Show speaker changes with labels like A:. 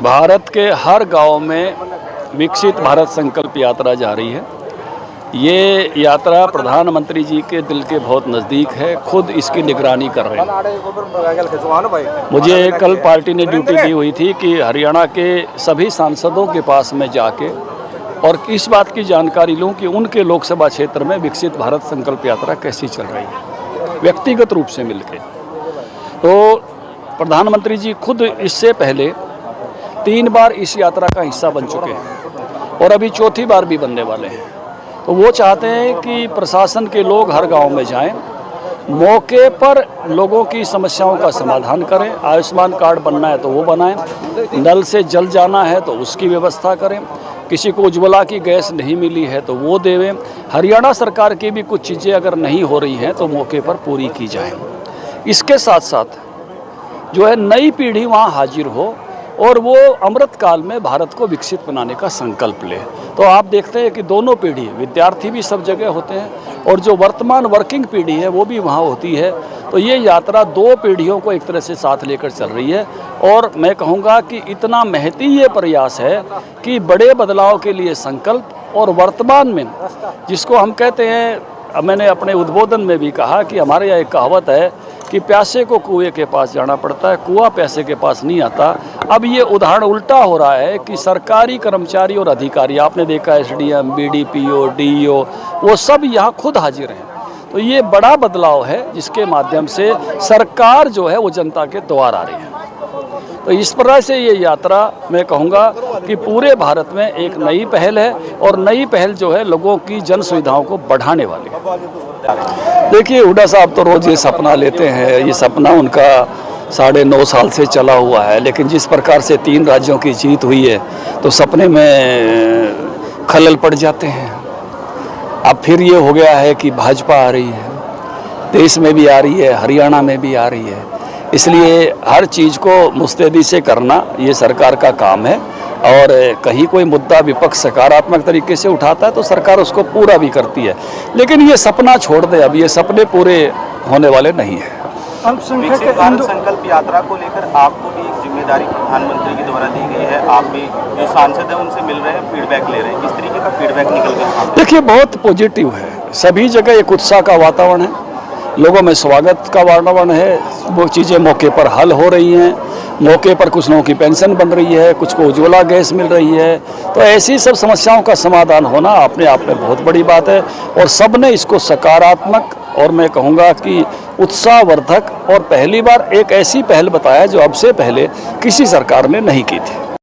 A: भारत के हर गांव में विकसित भारत संकल्प यात्रा जा रही है। ये यात्रा प्रधानमंत्री जी के दिल के बहुत नज़दीक है, खुद इसकी निगरानी कर रहे हैं। मुझे कल पार्टी ने ड्यूटी दी हुई थी कि हरियाणा के सभी सांसदों के पास में जाके और इस बात की जानकारी लूं कि उनके लोकसभा क्षेत्र में विकसित भारत संकल्प यात्रा कैसी चल रही है, व्यक्तिगत रूप से मिलके। तो प्रधानमंत्री जी खुद इससे पहले 3 बार इस यात्रा का हिस्सा बन चुके हैं और अभी चौथी बार भी बनने वाले हैं। तो वो चाहते हैं कि प्रशासन के लोग हर गांव में जाएं, मौके पर लोगों की समस्याओं का समाधान करें। आयुष्मान कार्ड बनना है तो वो बनाएं, नल से जल जाना है तो उसकी व्यवस्था करें, किसी को उज्ज्वला की गैस नहीं मिली है तो वो देवें। हरियाणा सरकार की भी कुछ चीज़ें अगर नहीं हो रही हैं तो मौके पर पूरी की जाए। इसके साथ साथ जो है नई पीढ़ी वहाँ हाजिर हो और वो अमृत काल में भारत को विकसित बनाने का संकल्प ले। तो आप देखते हैं कि दोनों पीढ़ी, विद्यार्थी भी सब जगह होते हैं और जो वर्तमान वर्किंग पीढ़ी है वो भी वहाँ होती है। तो ये यात्रा 2 पीढ़ियों को एक तरह से साथ लेकर चल रही है और मैं कहूँगा कि इतना महती ये प्रयास है कि बड़े बदलाव के लिए संकल्प और वर्तमान में जिसको हम कहते हैं, मैंने अपने उद्बोधन में भी कहा कि हमारे यहाँ एक कहावत है कि प्यासे को कुएं के पास जाना पड़ता है, कुआं प्यासे के पास नहीं आता। अब ये उदाहरण उल्टा हो रहा है कि सरकारी कर्मचारी और अधिकारी, आपने देखा एसडीएम, बीडीपीओ, डीईओ, वो सब यहाँ खुद हाजिर हैं। तो ये बड़ा बदलाव है जिसके माध्यम से सरकार जो है वो जनता के द्वार आ रही है। तो इस प्रकार से ये यात्रा मैं कहूँगा कि पूरे भारत में एक नई पहल है और नई पहल जो है लोगों की जन सुविधाओं को बढ़ाने वाली है। देखिए, हुड्डा साहब तो रोज़ ये सपना लेते हैं, ये सपना उनका 9.5 साल से चला हुआ है, लेकिन जिस प्रकार से 3 राज्यों की जीत हुई है तो सपने में खलल पड़ जाते हैं। अब फिर ये हो गया है कि भाजपा आ रही है, देश में भी आ रही है, हरियाणा में भी आ रही है, इसलिए हर चीज़ को मुस्तैदी से करना ये सरकार का काम है। और कहीं कोई मुद्दा विपक्ष सकारात्मक तरीके से उठाता है तो सरकार उसको पूरा भी करती है, लेकिन ये सपना छोड़ दे, अब ये सपने पूरे होने वाले नहीं है।
B: विकसित भारत संकल्प यात्रा को लेकर आपको भी एक जिम्मेदारी प्रधानमंत्री के द्वारा दी गई है, आप भी जो सांसद हैं उनसे मिल रहे हैं, फीडबैक ले रहे हैं, किस तरीके का फीडबैक निकल गया?
A: देखिए, बहुत पॉजिटिव है, सभी जगह एक उत्साह का वातावरण है, लोगों में स्वागत का वातावरण है, वो चीज़ें मौके पर हल हो रही हैं, मौके पर कुछ लोगों की पेंशन बन रही है, कुछ को उज्ज्वला गैस मिल रही है। तो ऐसी सब समस्याओं का समाधान होना अपने आप में बहुत बड़ी बात है और सब ने इसको सकारात्मक और मैं कहूँगा कि उत्साहवर्धक और पहली बार एक ऐसी पहल बताया जो अब से पहले किसी सरकार ने नहीं की थी।